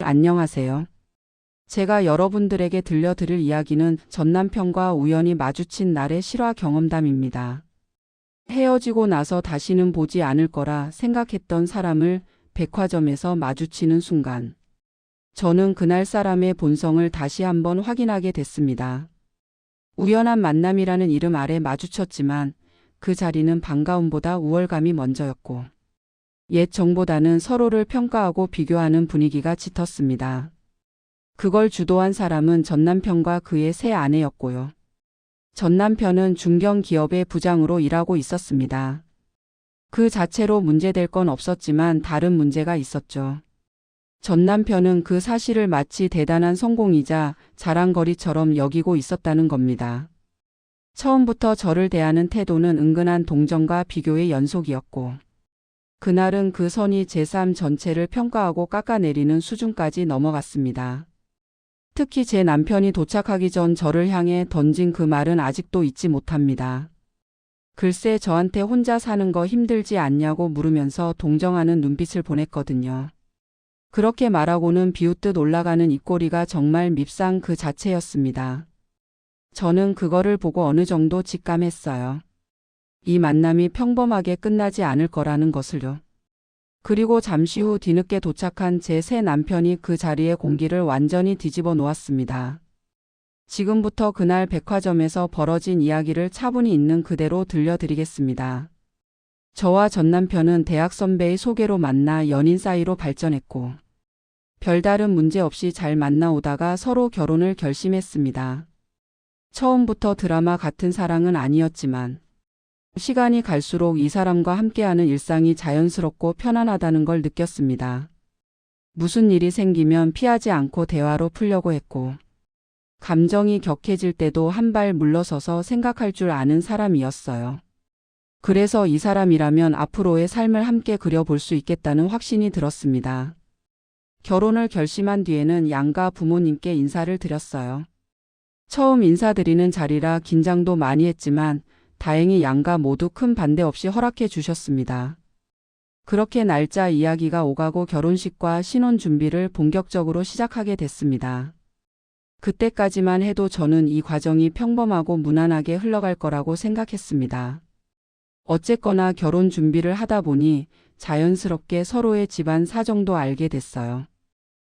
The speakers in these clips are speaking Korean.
안녕하세요. 제가 여러분들에게 들려드릴 이야기는 전 남편과 우연히 마주친 날의 실화 경험담입니다. 헤어지고 나서 다시는 보지 않을 거라 생각했던 사람을 백화점에서 마주치는 순간, 저는 그날 사람의 본성을 다시 한번 확인하게 됐습니다. 우연한 만남이라는 이름 아래 마주쳤지만 그 자리는 반가움보다 우월감이 먼저였고, 옛 정보다는 서로를 평가하고 비교하는 분위기가 짙었습니다. 그걸 주도한 사람은 전 남편과 그의 새 아내였고요. 전 남편은 중견기업의 부장으로 일하고 있었습니다. 그 자체로 문제될 건 없었지만 다른 문제가 있었죠. 전 남편은 그 사실을 마치 대단한 성공이자 자랑거리처럼 여기고 있었다는 겁니다. 처음부터 저를 대하는 태도는 은근한 동정과 비교의 연속이었고, 그날은 그 선이 제 삶 전체를 평가하고 깎아내리는 수준까지 넘어갔습니다. 특히 제 남편이 도착하기 전 저를 향해 던진 그 말은 아직도 잊지 못합니다. 글쎄, 저한테 혼자 사는 거 힘들지 않냐고 물으면서 동정하는 눈빛을 보냈거든요. 그렇게 말하고는 비웃듯 올라가는 입꼬리가 정말 밉상 그 자체였습니다. 저는 그거를 보고 어느 정도 직감했어요. 이 만남이 평범하게 끝나지 않을 거라는 것을요. 그리고 잠시 후 뒤늦게 도착한 제 새 남편이 그 자리의 공기를 완전히 뒤집어 놓았습니다. 지금부터 그날 백화점에서 벌어진 이야기를 차분히 있는 그대로 들려드리겠습니다. 저와 전 남편은 대학 선배의 소개로 만나 연인 사이로 발전했고, 별다른 문제 없이 잘 만나오다가 서로 결혼을 결심했습니다. 처음부터 드라마 같은 사랑은 아니었지만, 시간이 갈수록 이 사람과 함께하는 일상이 자연스럽고 편안하다는 걸 느꼈습니다. 무슨 일이 생기면 피하지 않고 대화로 풀려고 했고, 감정이 격해질 때도 한 발 물러서서 생각할 줄 아는 사람이었어요. 그래서 이 사람이라면 앞으로의 삶을 함께 그려볼 수 있겠다는 확신이 들었습니다. 결혼을 결심한 뒤에는 양가 부모님께 인사를 드렸어요. 처음 인사드리는 자리라 긴장도 많이 했지만 다행히 양가 모두 큰 반대 없이 허락해 주셨습니다. 그렇게 날짜 이야기가 오가고 결혼식과 신혼 준비를 본격적으로 시작하게 됐습니다. 그때까지만 해도 저는 이 과정이 평범하고 무난하게 흘러갈 거라고 생각했습니다. 어쨌거나 결혼 준비를 하다 보니 자연스럽게 서로의 집안 사정도 알게 됐어요.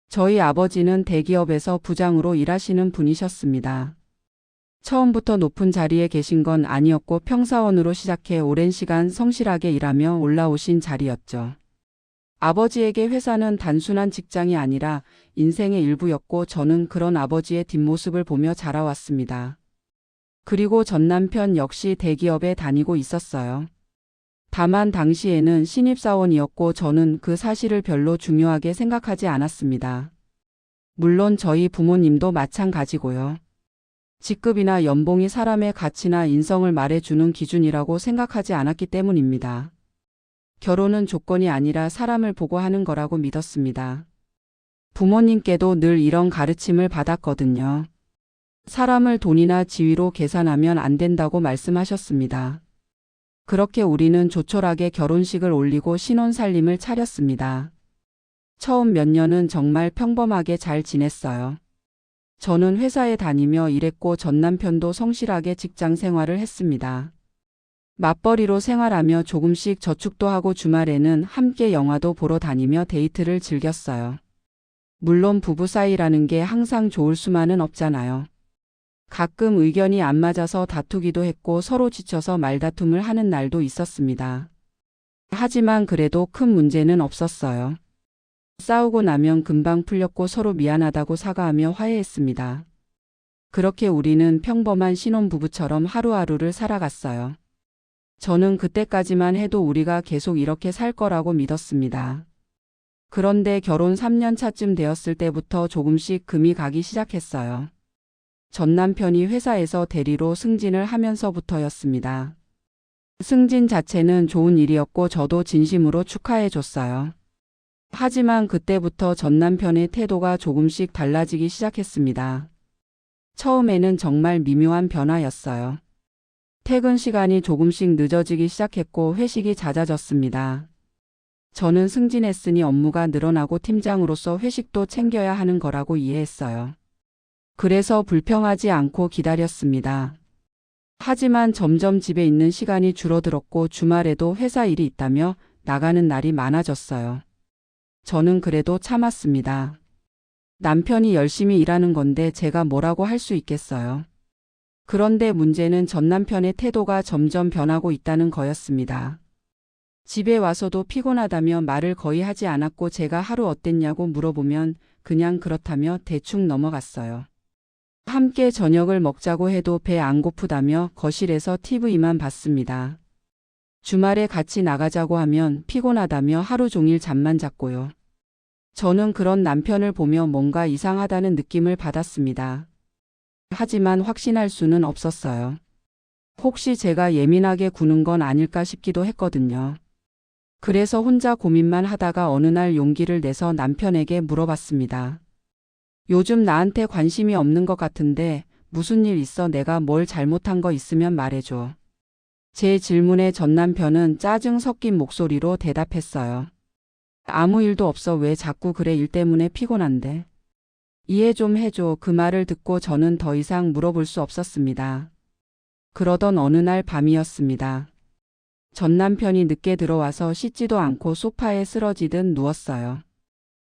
저희 아버지는 대기업에서 부장으로 일하시는 분이셨습니다. 처음부터 높은 자리에 계신 건 아니었고 평사원으로 시작해 오랜 시간 성실하게 일하며 올라오신 자리였죠. 아버지에게 회사는 단순한 직장이 아니라 인생의 일부였고 저는 그런 아버지의 뒷모습을 보며 자라왔습니다. 그리고 전 남편 역시 대기업에 다니고 있었어요. 다만 당시에는 신입사원이었고 저는 그 사실을 별로 중요하게 생각하지 않았습니다. 물론 저희 부모님도 마찬가지고요. 직급이나 연봉이 사람의 가치나 인성을 말해주는 기준이라고 생각하지 않았기 때문입니다. 결혼은 조건이 아니라 사람을 보고 하는 거라고 믿었습니다. 부모님께도 늘 이런 가르침을 받았거든요. 사람을 돈이나 지위로 계산하면 안 된다고 말씀하셨습니다. 그렇게 우리는 조촐하게 결혼식을 올리고 신혼살림을 차렸습니다. 처음 몇 년은 정말 평범하게 잘 지냈어요. 저는 회사에 다니며 일했고 전 남편도 성실하게 직장 생활을 했습니다. 맞벌이로 생활하며 조금씩 저축도 하고 주말에는 함께 영화도 보러 다니며 데이트를 즐겼어요. 물론 부부 사이라는 게 항상 좋을 수만은 없잖아요. 가끔 의견이 안 맞아서 다투기도 했고 서로 지쳐서 말다툼을 하는 날도 있었습니다. 하지만 그래도 큰 문제는 없었어요. 싸우고 나면 금방 풀렸고 서로 미안하다고 사과하며 화해했습니다. 그렇게 우리는 평범한 신혼부부처럼 하루하루를 살아갔어요. 저는 그때까지만 해도 우리가 계속 이렇게 살 거라고 믿었습니다. 그런데 결혼 3년 차쯤 되었을 때부터 조금씩 금이 가기 시작했어요. 전 남편이 회사에서 대리로 승진을 하면서부터였습니다. 승진 자체는 좋은 일이었고 저도 진심으로 축하해 줬어요. 하지만 그때부터 전 남편의 태도가 조금씩 달라지기 시작했습니다. 처음에는 정말 미묘한 변화였어요. 퇴근 시간이 조금씩 늦어지기 시작했고 회식이 잦아졌습니다. 저는 승진했으니 업무가 늘어나고 팀장으로서 회식도 챙겨야 하는 거라고 이해했어요. 그래서 불평하지 않고 기다렸습니다. 하지만 점점 집에 있는 시간이 줄어들었고 주말에도 회사 일이 있다며 나가는 날이 많아졌어요. 저는 그래도 참았습니다. 남편이 열심히 일하는 건데 제가 뭐라고 할 수 있겠어요. 그런데 문제는 전 남편의 태도가 점점 변하고 있다는 거였습니다. 집에 와서도 피곤하다며 말을 거의 하지 않았고 제가 하루 어땠냐고 물어보면 그냥 그렇다며 대충 넘어갔어요. 함께 저녁을 먹자고 해도 배 안 고프다며 거실에서 TV만 봤습니다. 주말에 같이 나가자고 하면 피곤하다며 하루 종일 잠만 잤고요. 저는 그런 남편을 보며 뭔가 이상하다는 느낌을 받았습니다. 하지만 확신할 수는 없었어요. 혹시 제가 예민하게 구는 건 아닐까 싶기도 했거든요. 그래서 혼자 고민만 하다가 어느 날 용기를 내서 남편에게 물어봤습니다. 요즘 나한테 관심이 없는 것 같은데 무슨 일 있어? 내가 뭘 잘못한 거 있으면 말해줘. 제 질문에 전 남편은 짜증 섞인 목소리로 대답했어요. 아무 일도 없어. 왜 자꾸 그래? 일 때문에 피곤한데. 이해 좀 해줘. 그 말을 듣고 저는 더 이상 물어볼 수 없었습니다. 그러던 어느 날 밤이었습니다. 전 남편이 늦게 들어와서 씻지도 않고 소파에 쓰러지듯 누웠어요.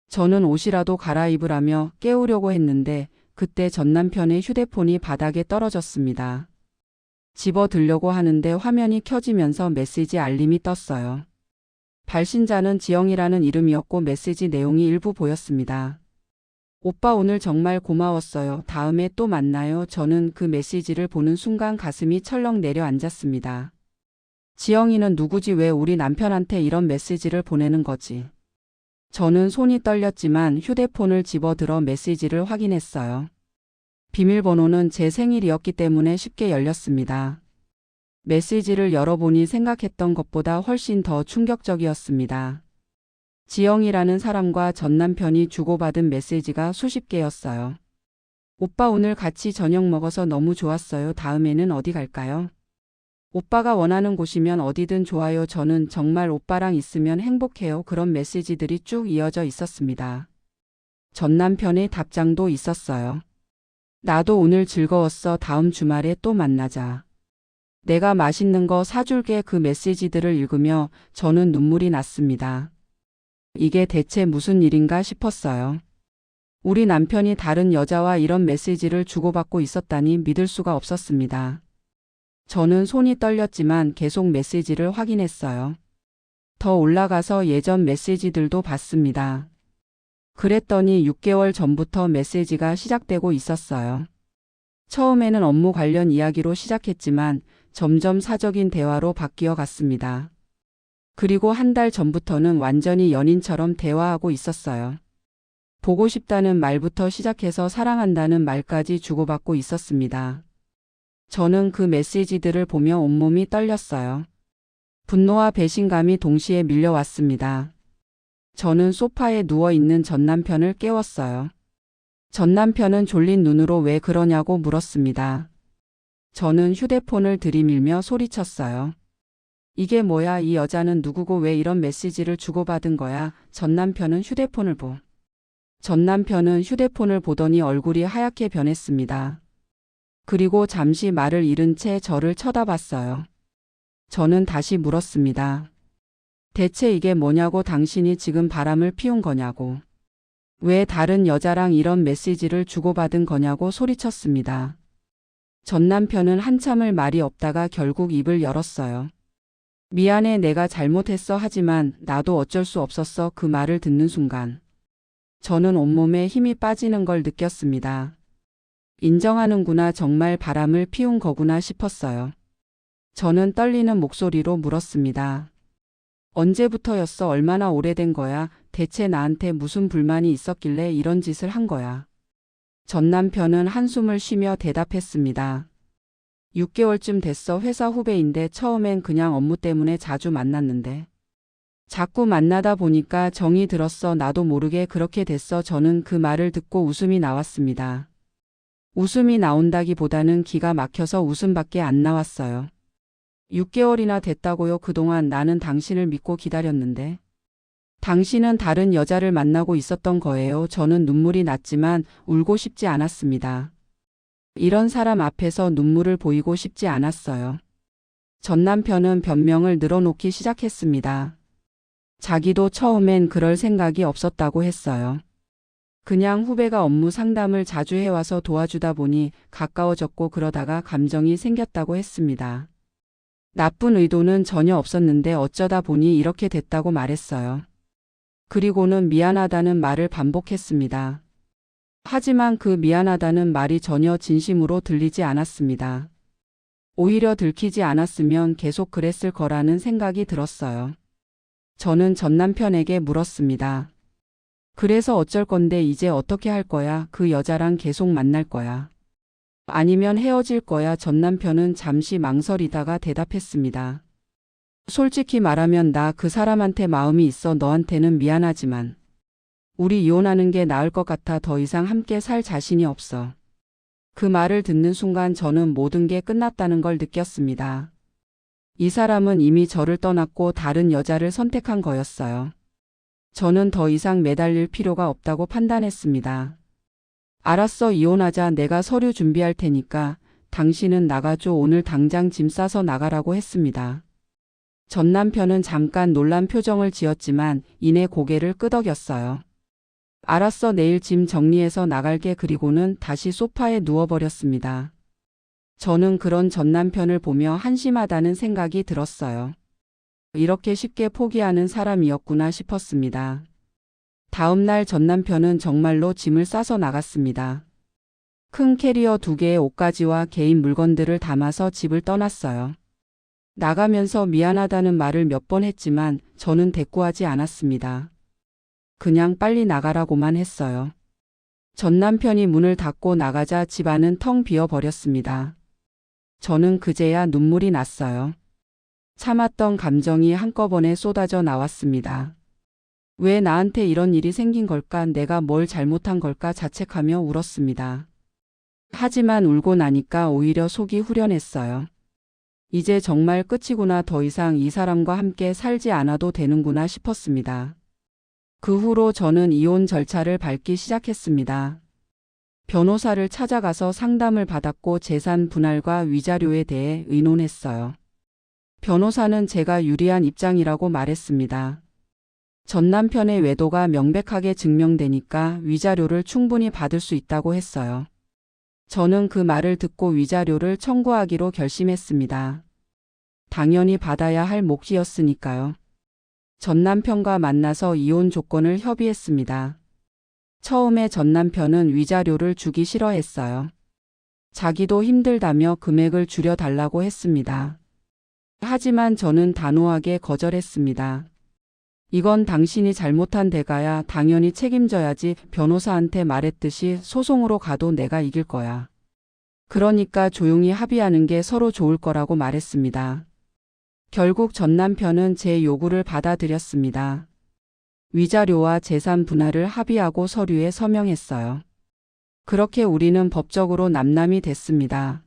저는 옷이라도 갈아입으라며 깨우려고 했는데 그때 전 남편의 휴대폰이 바닥에 떨어졌습니다. 집어 들려고 하는데 화면이 켜지면서 메시지 알림이 떴어요. 발신자는 지영이라는 이름이었고 메시지 내용이 일부 보였습니다. 오빠 오늘 정말 고마웠어요. 다음에 또 만나요. 저는 그 메시지를 보는 순간 가슴이 철렁 내려앉았습니다. 지영이는 누구지? 왜 우리 남편한테 이런 메시지를 보내는 거지? 저는 손이 떨렸지만 휴대폰을 집어들어 메시지를 확인했어요. 비밀번호는 제 생일이었기 때문에 쉽게 열렸습니다. 메시지를 열어보니 생각했던 것보다 훨씬 더 충격적이었습니다. 지영이라는 사람과 전 남편이 주고받은 메시지가 수십 개였어요. 오빠 오늘 같이 저녁 먹어서 너무 좋았어요. 다음에는 어디 갈까요? 오빠가 원하는 곳이면 어디든 좋아요. 저는 정말 오빠랑 있으면 행복해요. 그런 메시지들이 쭉 이어져 있었습니다. 전 남편의 답장도 있었어요. 나도 오늘 즐거웠어. 다음 주말에 또 만나자. 내가 맛있는 거 사줄게. 그 메시지들을 읽으며 저는 눈물이 났습니다. 이게 대체 무슨 일인가 싶었어요. 우리 남편이 다른 여자와 이런 메시지를 주고받고 있었다니 믿을 수가 없었습니다. 저는 손이 떨렸지만 계속 메시지를 확인했어요. 더 올라가서 예전 메시지들도 봤습니다. 그랬더니 6개월 전부터 메시지가 시작되고 있었어요. 처음에는 업무 관련 이야기로 시작했지만 점점 사적인 대화로 바뀌어 갔습니다. 그리고 한 달 전부터는 완전히 연인처럼 대화하고 있었어요. 보고 싶다는 말부터 시작해서 사랑한다는 말까지 주고받고 있었습니다. 저는 그 메시지들을 보며 온몸이 떨렸어요. 분노와 배신감이 동시에 밀려왔습니다. 저는 소파에 누워있는 전 남편을 깨웠어요. 전 남편은 졸린 눈으로 왜 그러냐고 물었습니다. 저는 휴대폰을 들이밀며 소리쳤어요. 이게 뭐야? 이 여자는 누구고 왜 이런 메시지를 주고받은 거야? 전 남편은 휴대폰을 보더니 얼굴이 하얗게 변했습니다. 그리고 잠시 말을 잃은 채 저를 쳐다봤어요. 저는 다시 물었습니다. 대체 이게 뭐냐고. 당신이 지금 바람을 피운 거냐고. 왜 다른 여자랑 이런 메시지를 주고받은 거냐고 소리쳤습니다. 전 남편은 한참을 말이 없다가 결국 입을 열었어요. 미안해. 내가 잘못했어. 하지만 나도 어쩔 수 없었어. 그 말을 듣는 순간 저는 온몸에 힘이 빠지는 걸 느꼈습니다. 인정하는구나. 정말 바람을 피운 거구나 싶었어요. 저는 떨리는 목소리로 물었습니다. 언제부터였어? 얼마나 오래된 거야? 대체 나한테 무슨 불만이 있었길래 이런 짓을 한 거야? 전 남편은 한숨을 쉬며 대답했습니다. 6개월쯤 됐어. 회사 후배인데 처음엔 그냥 업무 때문에 자주 만났는데 자꾸 만나다 보니까 정이 들었어. 나도 모르게 그렇게 됐어. 저는 그 말을 듣고 웃음이 나왔습니다. 웃음이 나온다기보다는 기가 막혀서 웃음밖에 안 나왔어요. 6개월이나 됐다고요? 그동안 나는 당신을 믿고 기다렸는데 당신은 다른 여자를 만나고 있었던 거예요. 저는 눈물이 났지만 울고 싶지 않았습니다. 이런 사람 앞에서 눈물을 보이고 싶지 않았어요. 전 남편은 변명을 늘어놓기 시작했습니다. 자기도 처음엔 그럴 생각이 없었다고 했어요. 그냥 후배가 업무 상담을 자주 해와서 도와주다 보니 가까워졌고 그러다가 감정이 생겼다고 했습니다. 나쁜 의도는 전혀 없었는데 어쩌다 보니 이렇게 됐다고 말했어요. 그리고는 미안하다는 말을 반복했습니다. 하지만 그 미안하다는 말이 전혀 진심으로 들리지 않았습니다. 오히려 들키지 않았으면 계속 그랬을 거라는 생각이 들었어요. 저는 전 남편에게 물었습니다. 그래서 어쩔 건데 이제 어떻게 할 거야? 그 여자랑 계속 만날 거야? 아니면 헤어질 거야? 전 남편은 잠시 망설이다가 대답했습니다. 솔직히 말하면 나 그 사람한테 마음이 있어. 너한테는 미안하지만 우리 이혼하는 게 나을 것 같아. 더 이상 함께 살 자신이 없어. 그 말을 듣는 순간 저는 모든 게 끝났다는 걸 느꼈습니다. 이 사람은 이미 저를 떠났고 다른 여자를 선택한 거였어요. 저는 더 이상 매달릴 필요가 없다고 판단했습니다. 알았어, 이혼하자. 내가 서류 준비할 테니까 당신은 나가줘. 오늘 당장 짐 싸서 나가라고 했습니다. 전 남편은 잠깐 놀란 표정을 지었지만 이내 고개를 끄덕였어요. 알았어, 내일 짐 정리해서 나갈게. 그리고는 다시 소파에 누워버렸습니다. 저는 그런 전 남편을 보며 한심하다는 생각이 들었어요. 이렇게 쉽게 포기하는 사람이었구나 싶었습니다. 다음 날 전 남편은 정말로 짐을 싸서 나갔습니다. 큰 캐리어 2개의 옷가지와 개인 물건들을 담아서 집을 떠났어요. 나가면서 미안하다는 말을 몇 번 했지만 저는 대꾸하지 않았습니다. 그냥 빨리 나가라고만 했어요. 전 남편이 문을 닫고 나가자 집 안은 텅 비어버렸습니다. 저는 그제야 눈물이 났어요. 참았던 감정이 한꺼번에 쏟아져 나왔습니다. 왜 나한테 이런 일이 생긴 걸까? 내가 뭘 잘못한 걸까? 자책하며 울었습니다. 하지만 울고 나니까 오히려 속이 후련했어요. 이제 정말 끝이구나. 더 이상 이 사람과 함께 살지 않아도 되는구나 싶었습니다. 그 후로 저는 이혼 절차를 밟기 시작했습니다. 변호사를 찾아가서 상담을 받았고 재산 분할과 위자료에 대해 의논했어요. 변호사는 제가 유리한 입장이라고 말했습니다. 전 남편의 외도가 명백하게 증명되니까 위자료를 충분히 받을 수 있다고 했어요. 저는 그 말을 듣고 위자료를 청구하기로 결심했습니다. 당연히 받아야 할 몫이었으니까요. 전 남편과 만나서 이혼 조건을 협의했습니다. 처음에 전 남편은 위자료를 주기 싫어했어요. 자기도 힘들다며 금액을 줄여달라고 했습니다. 하지만 저는 단호하게 거절했습니다. 이건 당신이 잘못한 대가야. 당연히 책임져야지. 변호사한테 말했듯이 소송으로 가도 내가 이길 거야. 그러니까 조용히 합의하는 게 서로 좋을 거라고 말했습니다. 결국 전 남편은 제 요구를 받아들였습니다. 위자료와 재산 분할을 합의하고 서류에 서명했어요. 그렇게 우리는 법적으로 남남이 됐습니다.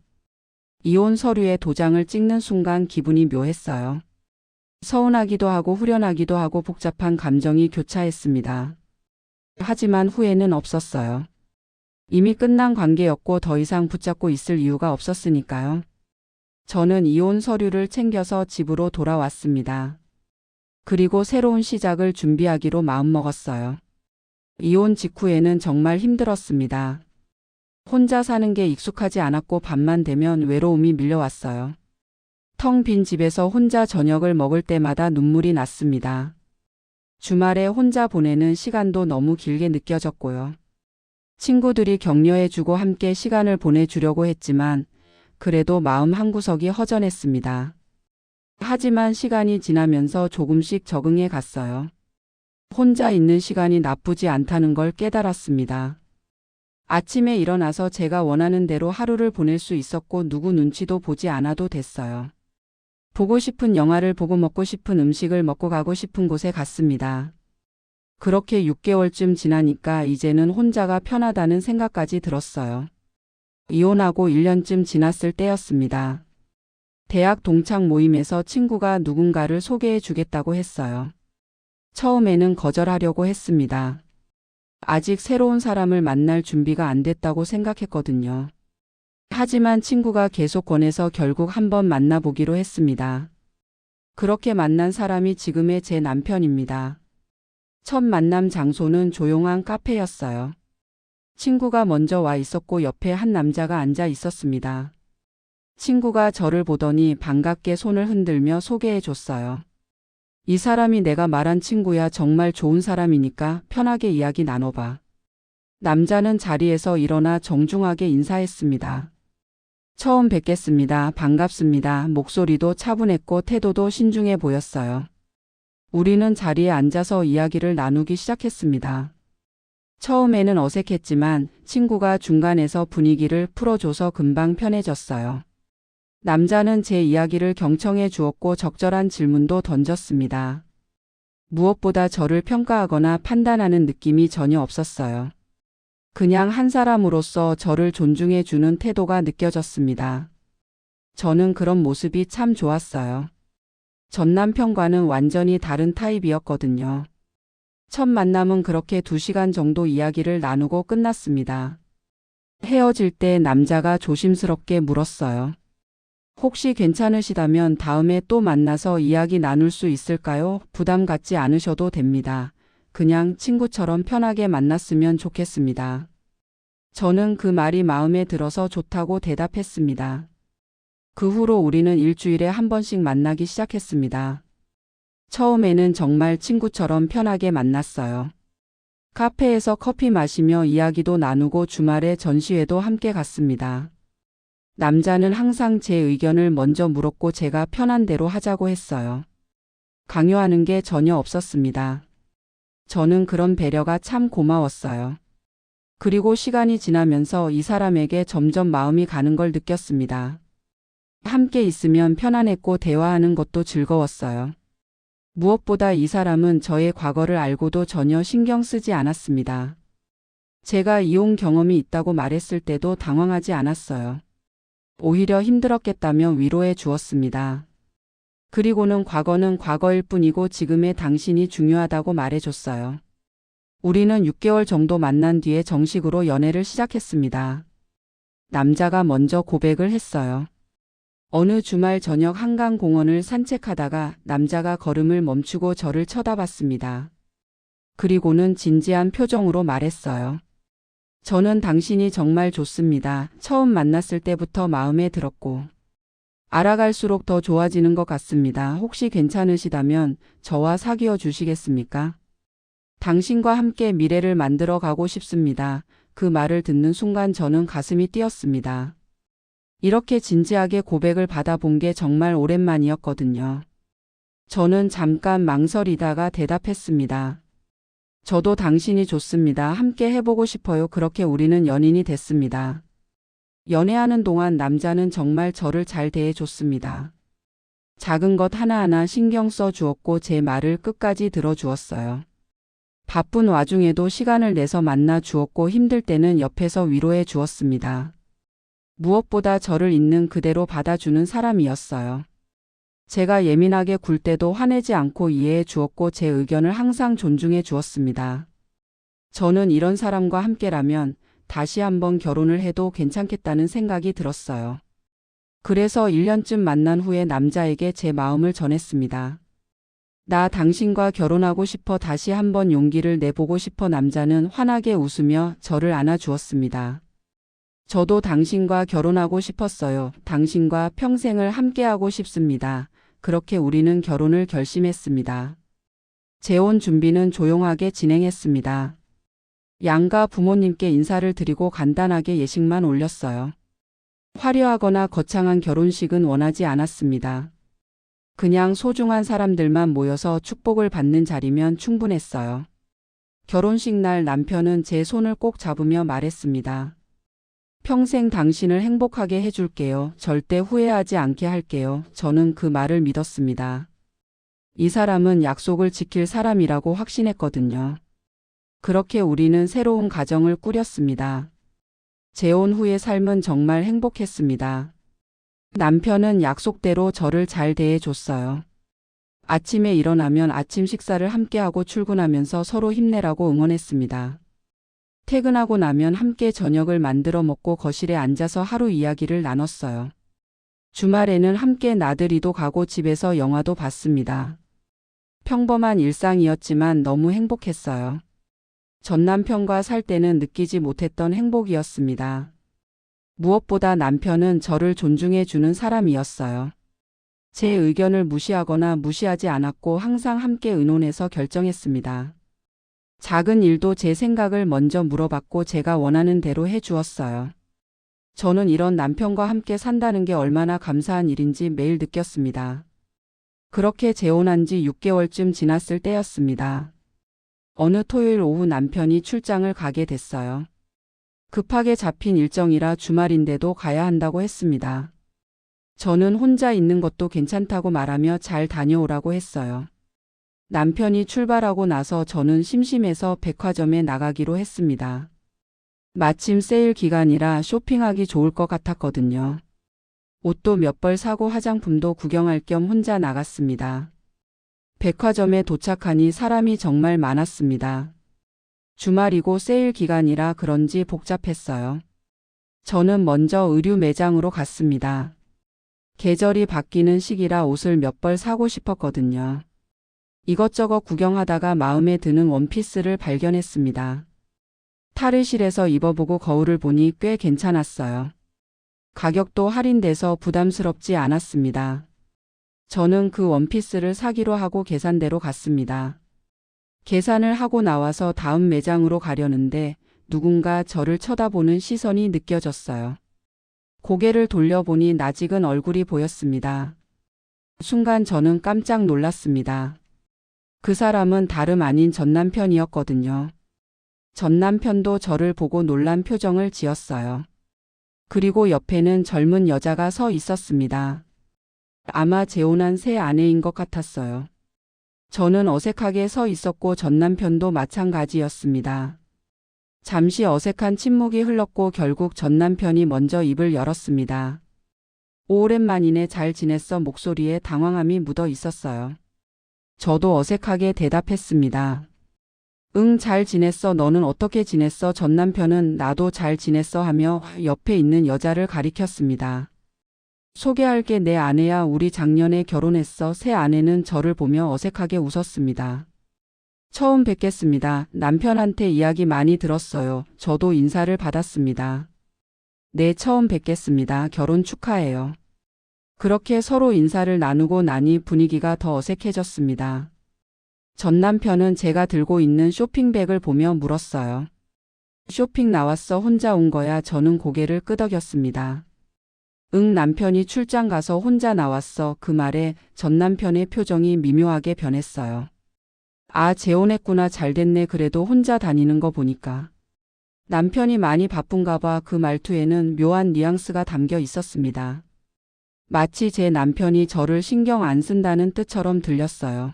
이혼 서류에 도장을 찍는 순간 기분이 묘했어요. 서운하기도 하고 후련하기도 하고 복잡한 감정이 교차했습니다. 하지만 후회는 없었어요. 이미 끝난 관계였고 더 이상 붙잡고 있을 이유가 없었으니까요. 저는 이혼 서류를 챙겨서 집으로 돌아왔습니다. 그리고 새로운 시작을 준비하기로 마음먹었어요. 이혼 직후에는 정말 힘들었습니다. 혼자 사는 게 익숙하지 않았고 밤만 되면 외로움이 밀려왔어요. 텅 빈 집에서 혼자 저녁을 먹을 때마다 눈물이 났습니다. 주말에 혼자 보내는 시간도 너무 길게 느껴졌고요. 친구들이 격려해주고 함께 시간을 보내주려고 했지만 그래도 마음 한구석이 허전했습니다. 하지만 시간이 지나면서 조금씩 적응해 갔어요. 혼자 있는 시간이 나쁘지 않다는 걸 깨달았습니다. 아침에 일어나서 제가 원하는 대로 하루를 보낼 수 있었고 누구 눈치도 보지 않아도 됐어요. 보고 싶은 영화를 보고 먹고 싶은 음식을 먹고 가고 싶은 곳에 갔습니다. 그렇게 6개월쯤 지나니까 이제는 혼자가 편하다는 생각까지 들었어요. 이혼하고 1년쯤 지났을 때였습니다. 대학 동창 모임에서 친구가 누군가를 소개해 주겠다고 했어요. 처음에는 거절하려고 했습니다. 아직 새로운 사람을 만날 준비가 안 됐다고 생각했거든요. 하지만 친구가 계속 권해서 결국 한번 만나보기로 했습니다. 그렇게 만난 사람이 지금의 제 남편입니다. 첫 만남 장소는 조용한 카페였어요. 친구가 먼저 와 있었고 옆에 한 남자가 앉아 있었습니다. 친구가 저를 보더니 반갑게 손을 흔들며 소개해 줬어요. 이 사람이 내가 말한 친구야. 정말 좋은 사람이니까 편하게 이야기 나눠봐. 남자는 자리에서 일어나 정중하게 인사했습니다. 처음 뵙겠습니다. 반갑습니다. 목소리도 차분했고 태도도 신중해 보였어요. 우리는 자리에 앉아서 이야기를 나누기 시작했습니다. 처음에는 어색했지만 친구가 중간에서 분위기를 풀어줘서 금방 편해졌어요. 남자는 제 이야기를 경청해 주었고 적절한 질문도 던졌습니다. 무엇보다 저를 평가하거나 판단하는 느낌이 전혀 없었어요. 그냥 한 사람으로서 저를 존중해 주는 태도가 느껴졌습니다. 저는 그런 모습이 참 좋았어요. 전 남편과는 완전히 다른 타입이었거든요. 첫 만남은 그렇게 2시간 정도 이야기를 나누고 끝났습니다. 헤어질 때 남자가 조심스럽게 물었어요. 혹시 괜찮으시다면 다음에 또 만나서 이야기 나눌 수 있을까요? 부담 갖지 않으셔도 됩니다. 그냥 친구처럼 편하게 만났으면 좋겠습니다. 저는 그 말이 마음에 들어서 좋다고 대답했습니다. 그 후로 우리는 일주일에 한 번씩 만나기 시작했습니다. 처음에는 정말 친구처럼 편하게 만났어요. 카페에서 커피 마시며 이야기도 나누고 주말에 전시회도 함께 갔습니다. 남자는 항상 제 의견을 먼저 물었고 제가 편한 대로 하자고 했어요. 강요하는 게 전혀 없었습니다. 저는 그런 배려가 참 고마웠어요. 그리고 시간이 지나면서 이 사람에게 점점 마음이 가는 걸 느꼈습니다. 함께 있으면 편안했고 대화하는 것도 즐거웠어요. 무엇보다 이 사람은 저의 과거를 알고도 전혀 신경 쓰지 않았습니다. 제가 이혼 경험이 있다고 말했을 때도 당황하지 않았어요. 오히려 힘들었겠다며 위로해 주었습니다. 그리고는 과거는 과거일 뿐이고 지금의 당신이 중요하다고 말해줬어요. 우리는 6개월 정도 만난 뒤에 정식으로 연애를 시작했습니다. 남자가 먼저 고백을 했어요. 어느 주말 저녁 한강공원을 산책하다가 남자가 걸음을 멈추고 저를 쳐다봤습니다. 그리고는 진지한 표정으로 말했어요. 저는 당신이 정말 좋습니다. 처음 만났을 때부터 마음에 들었고 알아갈수록 더 좋아지는 것 같습니다. 혹시 괜찮으시다면 저와 사귀어 주시겠습니까? 당신과 함께 미래를 만들어 가고 싶습니다. 그 말을 듣는 순간 저는 가슴이 뛰었습니다. 이렇게 진지하게 고백을 받아본 게 정말 오랜만이었거든요. 저는 잠깐 망설이다가 대답했습니다. 저도 당신이 좋습니다. 함께 해보고 싶어요. 그렇게 우리는 연인이 됐습니다. 연애하는 동안 남자는 정말 저를 잘 대해줬습니다. 작은 것 하나하나 신경 써 주었고 제 말을 끝까지 들어주었어요. 바쁜 와중에도 시간을 내서 만나 주었고 힘들 때는 옆에서 위로해 주었습니다. 무엇보다 저를 있는 그대로 받아주는 사람이었어요. 제가 예민하게 굴 때도 화내지 않고 이해해 주었고 제 의견을 항상 존중해 주었습니다. 저는 이런 사람과 함께라면 다시 한번 결혼을 해도 괜찮겠다는 생각이 들었어요. 그래서 1년쯤 만난 후에 남자에게 제 마음을 전했습니다. 나 당신과 결혼하고 싶어. 다시 한번 용기를 내보고 싶어. 남자는 환하게 웃으며 저를 안아주었습니다. 저도 당신과 결혼하고 싶었어요. 당신과 평생을 함께하고 싶습니다. 그렇게 우리는 결혼을 결심했습니다. 재혼 준비는 조용하게 진행했습니다. 양가 부모님께 인사를 드리고 간단하게 예식만 올렸어요. 화려하거나 거창한 결혼식은 원하지 않았습니다. 그냥 소중한 사람들만 모여서 축복을 받는 자리면 충분했어요. 결혼식 날 남편은 제 손을 꼭 잡으며 말했습니다. 평생 당신을 행복하게 해줄게요. 절대 후회하지 않게 할게요. 저는 그 말을 믿었습니다. 이 사람은 약속을 지킬 사람이라고 확신했거든요. 그렇게 우리는 새로운 가정을 꾸렸습니다. 재혼 후의 삶은 정말 행복했습니다. 남편은 약속대로 저를 잘 대해줬어요. 아침에 일어나면 아침 식사를 함께하고 출근하면서 서로 힘내라고 응원했습니다. 퇴근하고 나면 함께 저녁을 만들어 먹고 거실에 앉아서 하루 이야기를 나눴어요. 주말에는 함께 나들이도 가고 집에서 영화도 봤습니다. 평범한 일상이었지만 너무 행복했어요. 전 남편과 살 때는 느끼지 못했던 행복이었습니다. 무엇보다 남편은 저를 존중해 주는 사람이었어요. 제 의견을 무시하거나 무시하지 않았고 항상 함께 의논해서 결정했습니다. 작은 일도 제 생각을 먼저 물어봤고 제가 원하는 대로 해 주었어요. 저는 이런 남편과 함께 산다는 게 얼마나 감사한 일인지 매일 느꼈습니다. 그렇게 재혼한 지 6개월쯤 지났을 때였습니다. 어느 토요일 오후 남편이 출장을 가게 됐어요. 급하게 잡힌 일정이라 주말인데도 가야 한다고 했습니다. 저는 혼자 있는 것도 괜찮다고 말하며 잘 다녀오라고 했어요. 남편이 출발하고 나서 저는 심심해서 백화점에 나가기로 했습니다. 마침 세일 기간이라 쇼핑하기 좋을 것 같았거든요. 옷도 몇 벌 사고 화장품도 구경할 겸 혼자 나갔습니다. 백화점에 도착하니 사람이 정말 많았습니다. 주말이고 세일 기간이라 그런지 복잡했어요. 저는 먼저 의류 매장으로 갔습니다. 계절이 바뀌는 시기라 옷을 몇 벌 사고 싶었거든요. 이것저것 구경하다가 마음에 드는 원피스를 발견했습니다. 탈의실에서 입어보고 거울을 보니 꽤 괜찮았어요. 가격도 할인돼서 부담스럽지 않았습니다. 저는 그 원피스를 사기로 하고 계산대로 갔습니다. 계산을 하고 나와서 다음 매장으로 가려는데 누군가 저를 쳐다보는 시선이 느껴졌어요. 고개를 돌려보니 낯익은 얼굴이 보였습니다. 순간 저는 깜짝 놀랐습니다. 그 사람은 다름 아닌 전 남편이었거든요. 전 남편도 저를 보고 놀란 표정을 지었어요. 그리고 옆에는 젊은 여자가 서 있었습니다. 아마 재혼한 새 아내인 것 같았어요. 저는 어색하게 서 있었고 전 남편도 마찬가지였습니다. 잠시 어색한 침묵이 흘렀고 결국 전 남편이 먼저 입을 열었습니다. 오랜만이네 잘 지냈어 목소리에 당황함이 묻어 있었어요. 저도 어색하게 대답했습니다. 응, 잘 지냈어. 너는 어떻게 지냈어? 전 남편은 나도 잘 지냈어 하며 옆에 있는 여자를 가리켰습니다. 소개할게 내 아내야. 우리 작년에 결혼했어. 새 아내는 저를 보며 어색하게 웃었습니다. 처음 뵙겠습니다. 남편한테 이야기 많이 들었어요. 저도 인사를 받았습니다. 네, 처음 뵙겠습니다. 결혼 축하해요. 그렇게 서로 인사를 나누고 나니 분위기가 더 어색해졌습니다. 전 남편은 제가 들고 있는 쇼핑백을 보며 물었어요. 쇼핑 나왔어? 혼자 온 거야? 저는 고개를 끄덕였습니다. 응, 남편이 출장 가서 혼자 나왔어. 그 말에 전 남편의 표정이 미묘하게 변했어요. 아, 재혼했구나. 잘됐네. 그래도 혼자 다니는 거 보니까. 남편이 많이 바쁜가 봐. 그 말투에는 묘한 뉘앙스가 담겨 있었습니다. 마치 제 남편이 저를 신경 안 쓴다는 뜻처럼 들렸어요.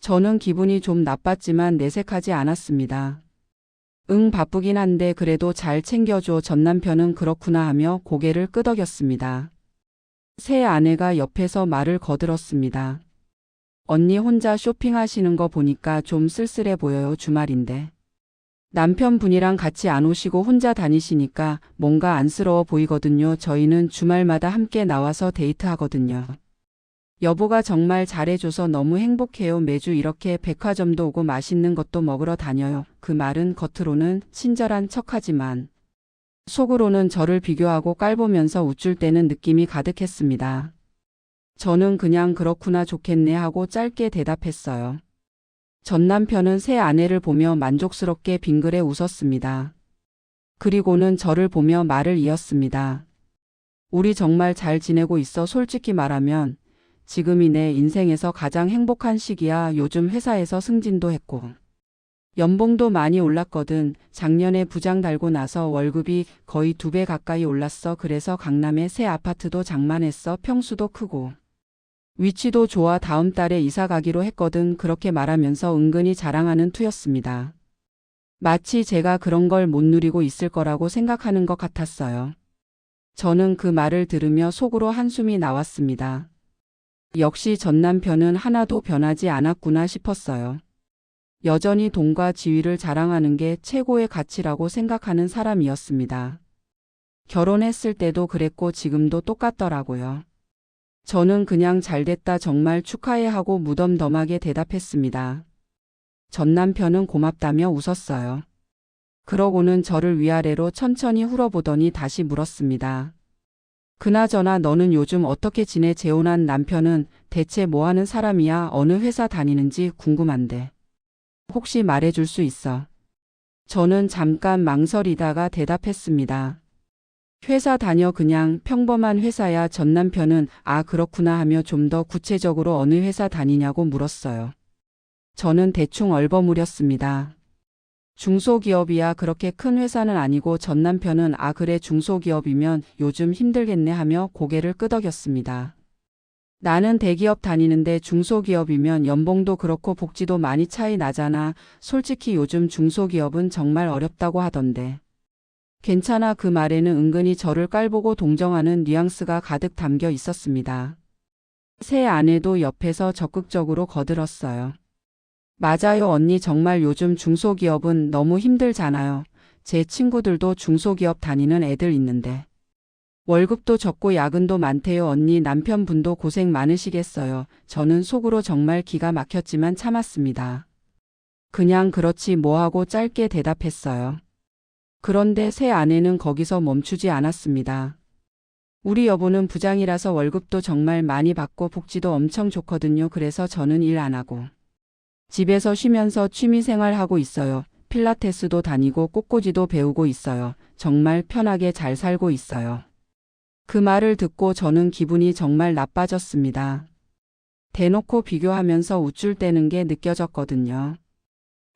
저는 기분이 좀 나빴지만 내색하지 않았습니다. 응, 바쁘긴 한데 그래도 잘 챙겨줘. 전 남편은 그렇구나 하며 고개를 끄덕였습니다. 새 아내가 옆에서 말을 거들었습니다. 언니 혼자 쇼핑하시는 거 보니까 좀 쓸쓸해 보여요. 주말인데. 남편분이랑 같이 안 오시고 혼자 다니시니까 뭔가 안쓰러워 보이거든요. 저희는 주말마다 함께 나와서 데이트하거든요. 여보가 정말 잘해줘서 너무 행복해요. 매주 이렇게 백화점도 오고 맛있는 것도 먹으러 다녀요. 그 말은 겉으로는 친절한 척하지만 속으로는 저를 비교하고 깔보면서 우쭐 대는 느낌이 가득했습니다. 저는 그냥 그렇구나 좋겠네 하고 짧게 대답했어요. 전 남편은 새 아내를 보며 만족스럽게 빙그레 웃었습니다. 그리고는 저를 보며 말을 이었습니다. 우리 정말 잘 지내고 있어. 솔직히 말하면 지금이 내 인생에서 가장 행복한 시기야. 요즘 회사에서 승진도 했고 연봉도 많이 올랐거든. 작년에 부장 달고 나서 월급이 거의 2배 가까이 올랐어. 그래서 강남에 새 아파트도 장만했어. 평수도 크고 위치도 좋아. 다음 달에 이사 가기로 했거든. 그렇게 말하면서 은근히 자랑하는 투였습니다. 마치 제가 그런 걸 못 누리고 있을 거라고 생각하는 것 같았어요. 저는 그 말을 들으며 속으로 한숨이 나왔습니다. 역시 전 남편은 하나도 변하지 않았구나 싶었어요. 여전히 돈과 지위를 자랑하는 게 최고의 가치라고 생각하는 사람이었습니다. 결혼했을 때도 그랬고 지금도 똑같더라고요. 저는 그냥 잘됐다 정말 축하해 하고 무덤덤하게 대답했습니다. 전 남편은 고맙다며 웃었어요. 그러고는 저를 위아래로 천천히 훑어보더니 다시 물었습니다. 그나저나 너는 요즘 어떻게 지내? 재혼한 남편은 대체 뭐 하는 사람이야? 어느 회사 다니는지 궁금한데. 혹시 말해줄 수 있어? 저는 잠깐 망설이다가 대답했습니다. 회사 다녀. 그냥 평범한 회사야. 전 남편은 아 그렇구나 하며 좀 더 구체적으로 어느 회사 다니냐고 물었어요. 저는 대충 얼버무렸습니다. 중소기업이야. 그렇게 큰 회사는 아니고. 전 남편은 아 그래 중소기업이면 요즘 힘들겠네 하며 고개를 끄덕였습니다. 나는 대기업 다니는데 중소기업이면 연봉도 그렇고 복지도 많이 차이 나잖아. 솔직히 요즘 중소기업은 정말 어렵다고 하던데. 괜찮아. 그 말에는 은근히 저를 깔보고 동정하는 뉘앙스가 가득 담겨 있었습니다. 새 아내도 옆에서 적극적으로 거들었어요. 맞아요 언니, 정말 요즘 중소기업은 너무 힘들잖아요. 제 친구들도 중소기업 다니는 애들 있는데. 월급도 적고 야근도 많대요. 언니 남편분도 고생 많으시겠어요. 저는 속으로 정말 기가 막혔지만 참았습니다. 그냥 그렇지 뭐 하고 짧게 대답했어요. 그런데 새 아내는 거기서 멈추지 않았습니다. 우리 여보는 부장이라서 월급도 정말 많이 받고 복지도 엄청 좋거든요. 그래서 저는 일 안 하고 집에서 쉬면서 취미생활하고 있어요. 필라테스도 다니고 꽃꽂이도 배우고 있어요. 정말 편하게 잘 살고 있어요. 그 말을 듣고 저는 기분이 정말 나빠졌습니다. 대놓고 비교하면서 우쭐대는 게 느껴졌거든요.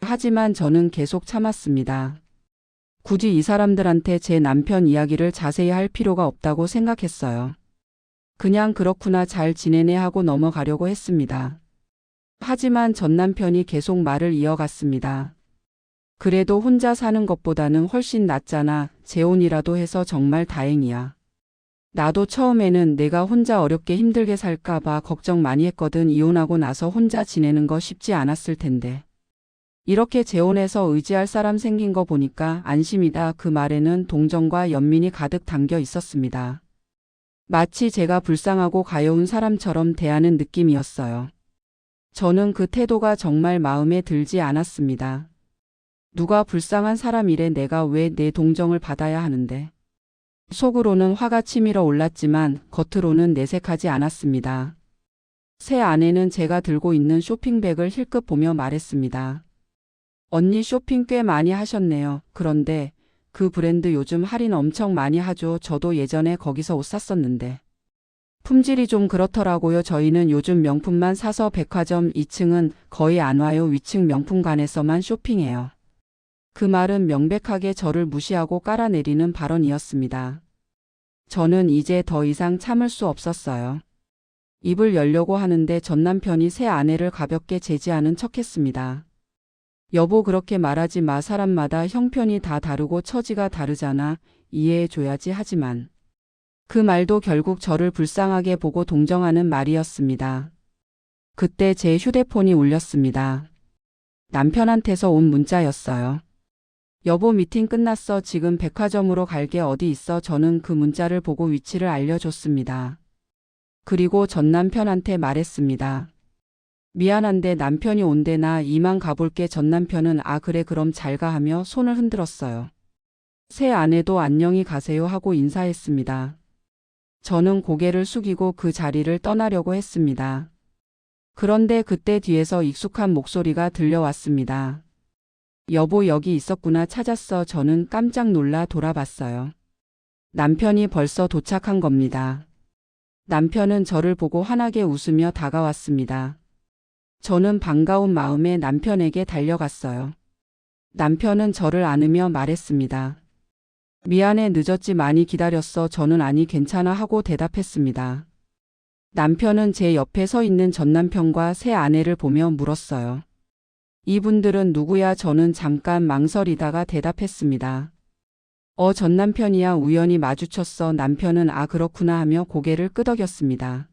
하지만 저는 계속 참았습니다. 굳이 이 사람들한테 제 남편 이야기를 자세히 할 필요가 없다고 생각했어요. 그냥 그렇구나 잘 지내네 하고 넘어가려고 했습니다. 하지만 전 남편이 계속 말을 이어갔습니다. 그래도 혼자 사는 것보다는 훨씬 낫잖아. 재혼이라도 해서 정말 다행이야. 나도 처음에는 내가 혼자 어렵게 힘들게 살까봐 걱정 많이 했거든. 이혼하고 나서 혼자 지내는 거 쉽지 않았을 텐데. 이렇게 재혼해서 의지할 사람 생긴 거 보니까 안심이다. 그 말에는 동정과 연민이 가득 담겨 있었습니다. 마치 제가 불쌍하고 가여운 사람처럼 대하는 느낌이었어요. 저는 그 태도가 정말 마음에 들지 않았습니다. 누가 불쌍한 사람이래. 내가 왜 내 동정을 받아야 하는데. 속으로는 화가 치밀어 올랐지만 겉으로는 내색하지 않았습니다. 새 아내는 제가 들고 있는 쇼핑백을 힐끗 보며 말했습니다. 언니 쇼핑 꽤 많이 하셨네요. 그런데 그 브랜드 요즘 할인 엄청 많이 하죠. 저도 예전에 거기서 옷 샀었는데. 품질이 좀 그렇더라고요. 저희는 요즘 명품만 사서 백화점 2층은 거의 안 와요. 위층 명품관에서만 쇼핑해요. 그 말은 명백하게 저를 무시하고 깔아내리는 발언이었습니다. 저는 이제 더 이상 참을 수 없었어요. 입을 열려고 하는데 전 남편이 새 아내를 가볍게 제지하는 척했습니다. 여보 그렇게 말하지 마. 사람마다 형편이 다 다르고 처지가 다르잖아. 이해해줘야지. 하지만 그 말도 결국 저를 불쌍하게 보고 동정하는 말이었습니다. 그때 제 휴대폰이 울렸습니다. 남편한테서 온 문자였어요. 여보 미팅 끝났어. 지금 백화점으로 갈게. 어디 있어? 저는 그 문자를 보고 위치를 알려줬습니다. 그리고 전 남편한테 말했습니다. 미안한데 남편이 온대. 나 이만 가볼게. 전 남편은 아 그래 그럼 잘 가 하며 손을 흔들었어요. 새 아내도 안녕히 가세요 하고 인사했습니다. 저는 고개를 숙이고 그 자리를 떠나려고 했습니다. 그런데 그때 뒤에서 익숙한 목소리가 들려왔습니다. 여보 여기 있었구나. 찾았어. 저는 깜짝 놀라 돌아봤어요. 남편이 벌써 도착한 겁니다. 남편은 저를 보고 환하게 웃으며 다가왔습니다. 저는 반가운 마음에 남편에게 달려갔어요. 남편은 저를 안으며 말했습니다. 미안해 늦었지. 많이 기다렸어. 저는 아니 괜찮아 하고 대답했습니다. 남편은 제 옆에 서 있는 전 남편과 새 아내를 보며 물었어요. 이분들은 누구야? 저는 잠깐 망설이다가 대답했습니다. 전 남편이야. 우연히 마주쳤어. 남편은 아 그렇구나 하며 고개를 끄덕였습니다.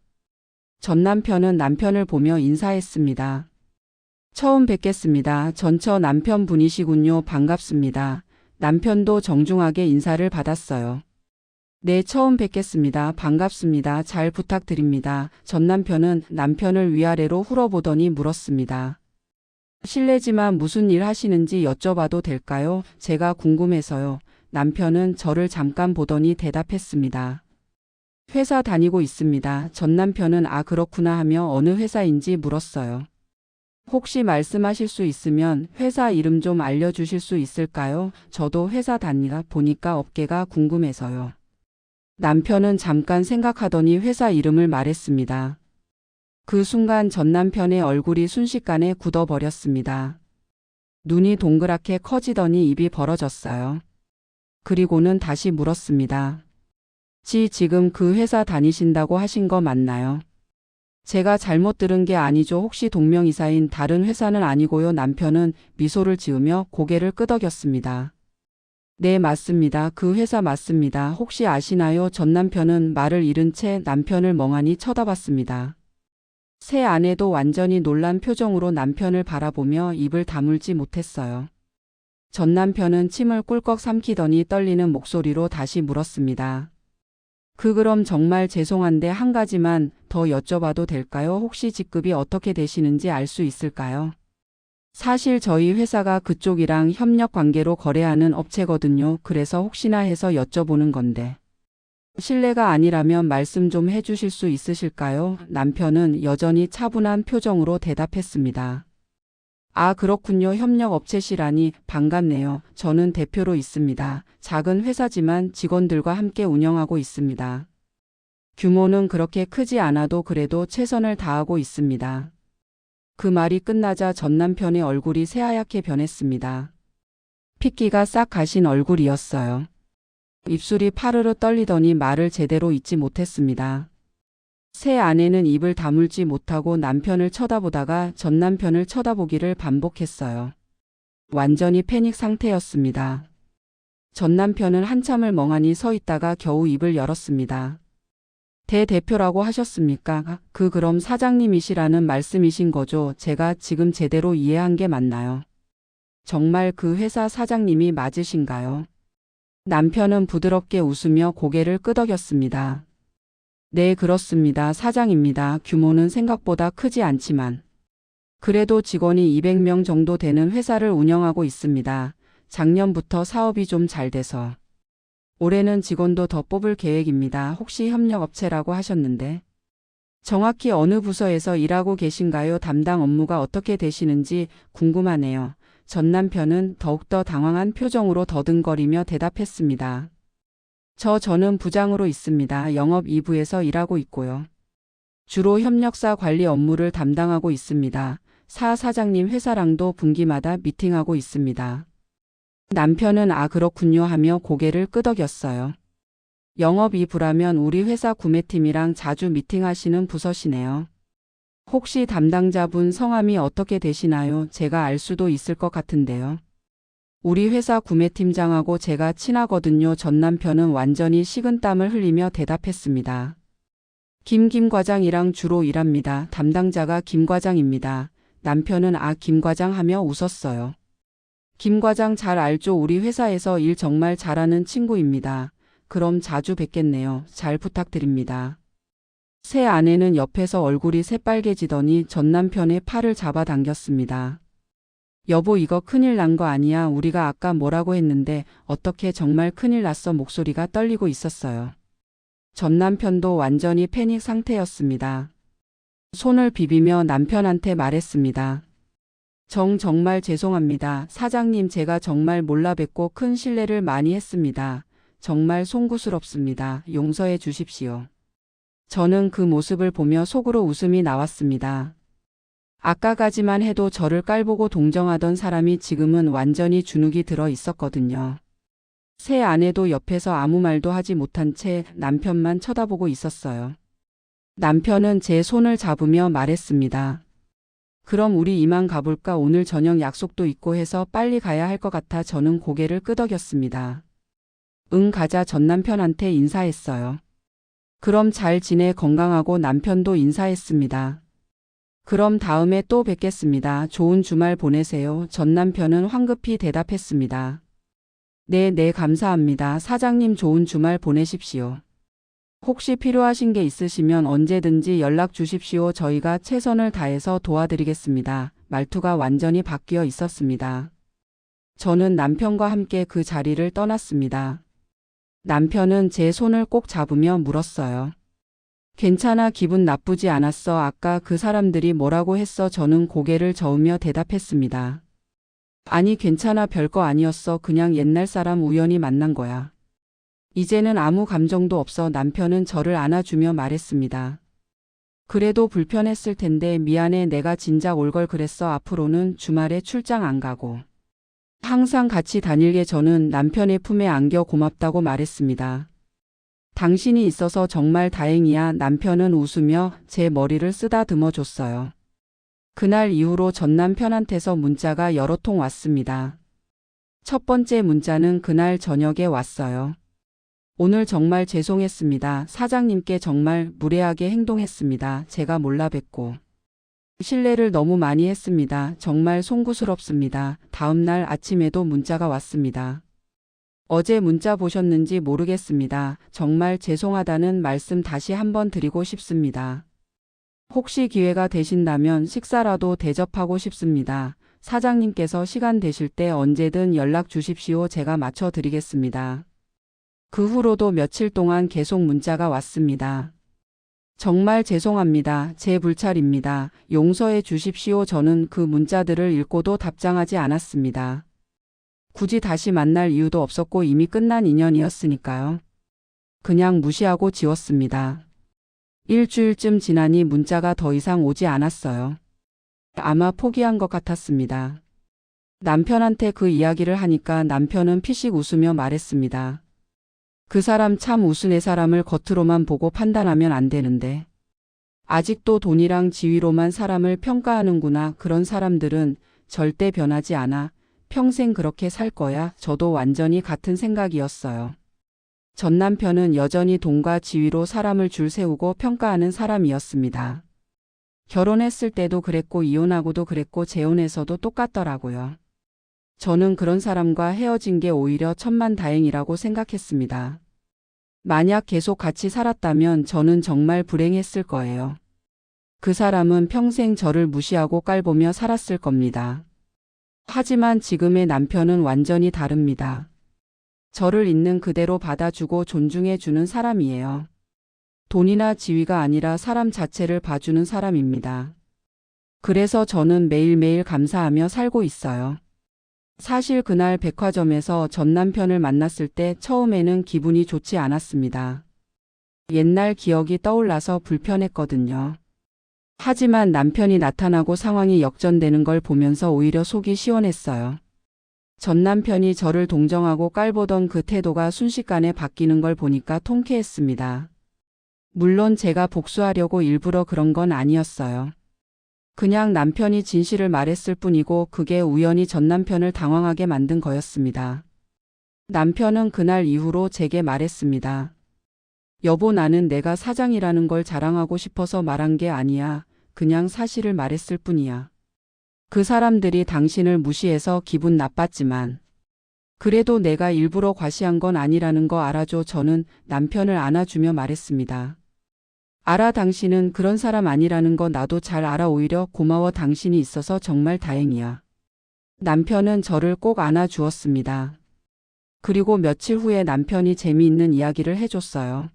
전 남편은 남편을 보며 인사했습니다. 처음 뵙겠습니다. 전처 남편분이시군요. 반갑습니다. 남편도 정중하게 인사를 받았어요. 네, 처음 뵙겠습니다. 반갑습니다. 잘 부탁드립니다. 전 남편은 남편을 위아래로 훑어보더니 물었습니다. 실례지만 무슨 일 하시는지 여쭤봐도 될까요? 제가 궁금해서요. 남편은 저를 잠깐 보더니 대답했습니다. 회사 다니고 있습니다. 전 남편은 아 그렇구나 하며 어느 회사인지 물었어요. 혹시 말씀하실 수 있으면 회사 이름 좀 알려주실 수 있을까요? 저도 회사 다니다 보니까 업계가 궁금해서요. 남편은 잠깐 생각하더니 회사 이름을 말했습니다. 그 순간 전 남편의 얼굴이 순식간에 굳어버렸습니다. 눈이 동그랗게 커지더니 입이 벌어졌어요. 그리고는 다시 물었습니다. 지금 그 회사 다니신다고 하신 거 맞나요? 제가 잘못 들은 게 아니죠. 혹시 동명이사인 다른 회사는 아니고요. 남편은 미소를 지으며 고개를 끄덕였습니다. 네, 맞습니다. 그 회사 맞습니다. 혹시 아시나요? 전 남편은 말을 잃은 채 남편을 멍하니 쳐다봤습니다. 새 아내도 완전히 놀란 표정으로 남편을 바라보며 입을 다물지 못했어요. 전 남편은 침을 꿀꺽 삼키더니 떨리는 목소리로 다시 물었습니다. 그럼 정말 죄송한데 한 가지만 더 여쭤봐도 될까요? 혹시 직급이 어떻게 되시는지 알 수 있을까요? 사실 저희 회사가 그쪽이랑 협력 관계로 거래하는 업체거든요. 그래서 혹시나 해서 여쭤보는 건데. 실례가 아니라면 말씀 좀 해주실 수 있으실까요? 남편은 여전히 차분한 표정으로 대답했습니다. 아, 그렇군요. 협력업체시라니 반갑네요. 저는 대표로 있습니다. 작은 회사지만 직원들과 함께 운영하고 있습니다. 규모는 그렇게 크지 않아도 그래도 최선을 다하고 있습니다. 그 말이 끝나자 전 남편의 얼굴이 새하얗게 변했습니다. 핏기가 싹 가신 얼굴이었어요. 입술이 파르르 떨리더니 말을 제대로 잇지 못했습니다. 새 아내는 입을 다물지 못하고 남편을 쳐다보다가 전 남편을 쳐다보기를 반복했어요. 완전히 패닉 상태였습니다. 전 남편은 한참을 멍하니 서 있다가 겨우 입을 열었습니다. 대표라고 하셨습니까? 그럼 사장님이시라는 말씀이신 거죠? 제가 지금 제대로 이해한 게 맞나요? 정말 그 회사 사장님이 맞으신가요? 남편은 부드럽게 웃으며 고개를 끄덕였습니다. 네, 그렇습니다. 사장입니다. 규모는 생각보다 크지 않지만 그래도 직원이 200명 정도 되는 회사를 운영하고 있습니다. 작년부터 사업이 좀 잘 돼서 올해는 직원도 더 뽑을 계획입니다. 혹시 협력업체라고 하셨는데 정확히 어느 부서에서 일하고 계신가요? 담당 업무가 어떻게 되시는지 궁금하네요. 전 남편은 더욱더 당황한 표정으로 더듬거리며 대답했습니다. 저는 부장으로 있습니다. 영업 2부에서 일하고 있고요. 주로 협력사 관리 업무를 담당하고 있습니다. 사장님 회사랑도 분기마다 미팅하고 있습니다. 남편은 아 그렇군요 하며 고개를 끄덕였어요. 영업 2부라면 우리 회사 구매팀이랑 자주 미팅하시는 부서시네요. 혹시 담당자분 성함이 어떻게 되시나요? 제가 알 수도 있을 것 같은데요. 우리 회사 구매팀장하고 제가 친하거든요. 전 남편은 완전히 식은땀을 흘리며 대답했습니다. 김 과장이랑 주로 일합니다. 담당자가 김 과장입니다. 남편은 아 김 과장 하며 웃었어요. 김 과장 잘 알죠? 우리 회사에서 일 정말 잘하는 친구입니다. 그럼 자주 뵙겠네요. 잘 부탁드립니다. 새 아내는 옆에서 얼굴이 새빨개지더니 전 남편의 팔을 잡아당겼습니다. 여보 이거 큰일 난 거 아니야? 우리가 아까 뭐라고 했는데 어떻게 정말 큰일 났어? 목소리가 떨리고 있었어요. 전 남편도 완전히 패닉 상태였습니다. 손을 비비며 남편한테 말했습니다. 정말 죄송합니다. 사장님 제가 정말 몰라 뵙고 큰 실례를 많이 했습니다. 정말 송구스럽습니다. 용서해 주십시오. 저는 그 모습을 보며 속으로 웃음이 나왔습니다. 아까까지만 해도 저를 깔보고 동정하던 사람이 지금은 완전히 주눅이 들어 있었거든요. 새 아내도 옆에서 아무 말도 하지 못한 채 남편만 쳐다보고 있었어요. 남편은 제 손을 잡으며 말했습니다. 그럼 우리 이만 가볼까? 오늘 저녁 약속도 있고 해서 빨리 가야 할 것 같아. 저는 고개를 끄덕였습니다. 응 가자 전 남편한테 인사했어요. 그럼 잘 지내 건강하고 남편도 인사했습니다. 그럼 다음에 또 뵙겠습니다. 좋은 주말 보내세요. 전 남편은 황급히 대답했습니다. 네, 감사합니다. 사장님 좋은 주말 보내십시오. 혹시 필요하신 게 있으시면 언제든지 연락 주십시오. 저희가 최선을 다해서 도와드리겠습니다. 말투가 완전히 바뀌어 있었습니다. 저는 남편과 함께 그 자리를 떠났습니다. 남편은 제 손을 꼭 잡으며 물었어요. 괜찮아, 기분 나쁘지 않았어. 아까 그 사람들이 뭐라고 했어? 저는 고개를 저으며 대답했습니다. 아니, 괜찮아. 별거 아니었어. 그냥 옛날 사람 우연히 만난 거야. 이제는 아무 감정도 없어. 남편은 저를 안아주며 말했습니다. 그래도 불편했을 텐데 미안해. 내가 진작 올 걸 그랬어. 앞으로는 주말에 출장 안 가고 항상 같이 다닐게. 저는 남편의 품에 안겨 고맙다고 말했습니다. 당신이 있어서 정말 다행이야. 남편은 웃으며 제 머리를 쓰다듬어 줬어요. 그날 이후로 전 남편한테서 문자가 여러 통 왔습니다. 첫 번째 문자는 그날 저녁에 왔어요. 오늘 정말 죄송했습니다. 사장님께 정말 무례하게 행동했습니다. 제가 몰라 뵙고 실례를 너무 많이 했습니다. 정말 송구스럽습니다. 다음 날 아침에도 문자가 왔습니다. 어제 문자 보셨는지 모르겠습니다. 정말 죄송하다는 말씀 다시 한번 드리고 싶습니다. 혹시 기회가 되신다면 식사라도 대접하고 싶습니다. 사장님께서 시간 되실 때 언제든 연락 주십시오. 제가 맞춰 드리겠습니다. 그 후로도 며칠 동안 계속 문자가 왔습니다. 정말 죄송합니다. 제 불찰입니다. 용서해 주십시오. 저는 그 문자들을 읽고도 답장하지 않았습니다. 굳이 다시 만날 이유도 없었고 이미 끝난 인연이었으니까요. 그냥 무시하고 지웠습니다. 일주일쯤 지나니 문자가 더 이상 오지 않았어요. 아마 포기한 것 같았습니다. 남편한테 그 이야기를 하니까 남편은 피식 웃으며 말했습니다. 그 사람 참 우스운 사람을 겉으로만 보고 판단하면 안 되는데. 아직도 돈이랑 지위로만 사람을 평가하는구나. 그런 사람들은 절대 변하지 않아. 평생 그렇게 살 거야. 저도 완전히 같은 생각이었어요. 전 남편은 여전히 돈과 지위로 사람을 줄 세우고 평가하는 사람이었습니다. 결혼했을 때도 그랬고 이혼하고도 그랬고 재혼해서도 똑같더라고요. 저는 그런 사람과 헤어진 게 오히려 천만다행이라고 생각했습니다. 만약 계속 같이 살았다면 저는 정말 불행했을 거예요. 그 사람은 평생 저를 무시하고 깔보며 살았을 겁니다. 하지만 지금의 남편은 완전히 다릅니다. 저를 있는 그대로 받아주고 존중해주는 사람이에요. 돈이나 지위가 아니라 사람 자체를 봐주는 사람입니다. 그래서 저는 매일매일 감사하며 살고 있어요. 사실 그날 백화점에서 전 남편을 만났을 때 처음에는 기분이 좋지 않았습니다. 옛날 기억이 떠올라서 불편했거든요. 하지만 남편이 나타나고 상황이 역전되는 걸 보면서 오히려 속이 시원했어요. 전 남편이 저를 동정하고 깔보던 그 태도가 순식간에 바뀌는 걸 보니까 통쾌했습니다. 물론 제가 복수하려고 일부러 그런 건 아니었어요. 그냥 남편이 진실을 말했을 뿐이고 그게 우연히 전 남편을 당황하게 만든 거였습니다. 남편은 그날 이후로 제게 말했습니다. 여보, 나는 내가 사장이라는 걸 자랑하고 싶어서 말한 게 아니야. 그냥 사실을 말했을 뿐이야. 그 사람들이 당신을 무시해서 기분 나빴지만 그래도 내가 일부러 과시한 건 아니라는 거 알아줘. 저는 남편을 안아주며 말했습니다. 알아, 당신은 그런 사람 아니라는 거 나도 잘 알아. 오히려 고마워. 당신이 있어서 정말 다행이야. 남편은 저를 꼭 안아주었습니다. 그리고 며칠 후에 남편이 재미있는 이야기를 해줬어요.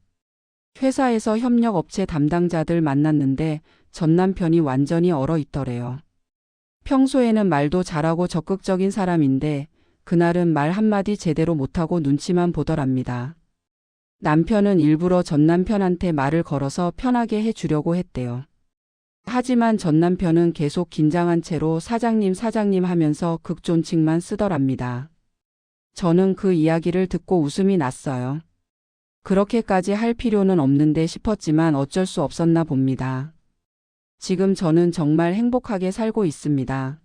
회사에서 협력업체 담당자들 만났는데 전 남편이 완전히 얼어있더래요. 평소에는 말도 잘하고 적극적인 사람인데 그날은 말 한마디 제대로 못하고 눈치만 보더랍니다. 남편은 일부러 전 남편한테 말을 걸어서 편하게 해주려고 했대요. 하지만 전 남편은 계속 긴장한 채로 사장님 하면서 극존칭만 쓰더랍니다. 저는 그 이야기를 듣고 웃음이 났어요. 그렇게까지 할 필요는 없는데 싶었지만 어쩔 수 없었나 봅니다. 지금 저는 정말 행복하게 살고 있습니다.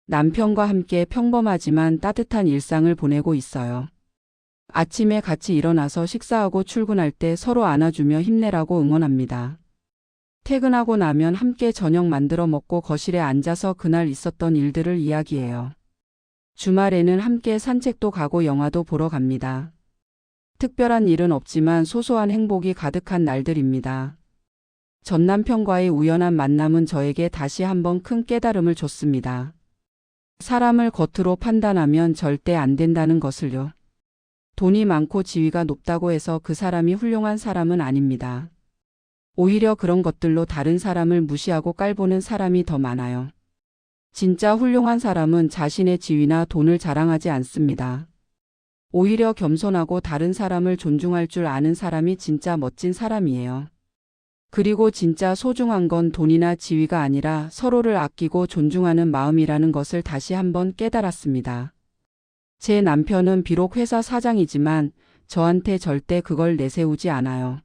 남편과 함께 평범하지만 따뜻한 일상을 보내고 있어요. 아침에 같이 일어나서 식사하고 출근할 때 서로 안아주며 힘내라고 응원합니다. 퇴근하고 나면 함께 저녁 만들어 먹고 거실에 앉아서 그날 있었던 일들을 이야기해요. 주말에는 함께 산책도 가고 영화도 보러 갑니다. 특별한 일은 없지만 소소한 행복이 가득한 날들입니다. 전 남편과의 우연한 만남은 저에게 다시 한번 큰 깨달음을 줬습니다. 사람을 겉으로 판단하면 절대 안 된다는 것을요. 돈이 많고 지위가 높다고 해서 그 사람이 훌륭한 사람은 아닙니다. 오히려 그런 것들로 다른 사람을 무시하고 깔보는 사람이 더 많아요. 진짜 훌륭한 사람은 자신의 지위나 돈을 자랑하지 않습니다. 오히려 겸손하고 다른 사람을 존중할 줄 아는 사람이 진짜 멋진 사람이에요. 그리고 진짜 소중한 건 돈이나 지위가 아니라 서로를 아끼고 존중하는 마음이라는 것을 다시 한번 깨달았습니다. 제 남편은 비록 회사 사장이지만 저한테 절대 그걸 내세우지 않아요.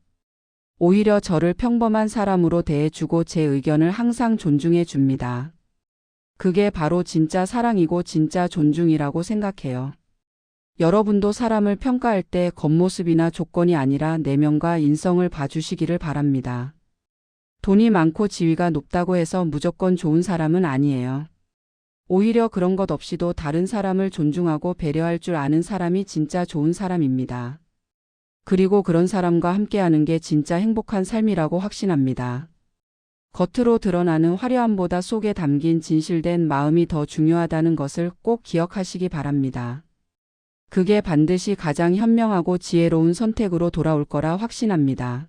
오히려 저를 평범한 사람으로 대해주고 제 의견을 항상 존중해 줍니다. 그게 바로 진짜 사랑이고 진짜 존중이라고 생각해요. 여러분도 사람을 평가할 때 겉모습이나 조건이 아니라 내면과 인성을 봐주시기를 바랍니다. 돈이 많고 지위가 높다고 해서 무조건 좋은 사람은 아니에요. 오히려 그런 것 없이도 다른 사람을 존중하고 배려할 줄 아는 사람이 진짜 좋은 사람입니다. 그리고 그런 사람과 함께하는 게 진짜 행복한 삶이라고 확신합니다. 겉으로 드러나는 화려함보다 속에 담긴 진실된 마음이 더 중요하다는 것을 꼭 기억하시기 바랍니다. 그게 반드시 가장 현명하고 지혜로운 선택으로 돌아올 거라 확신합니다.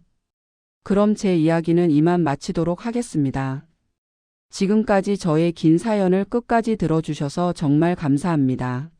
그럼 제 이야기는 이만 마치도록 하겠습니다. 지금까지 저의 긴 사연을 끝까지 들어주셔서 정말 감사합니다.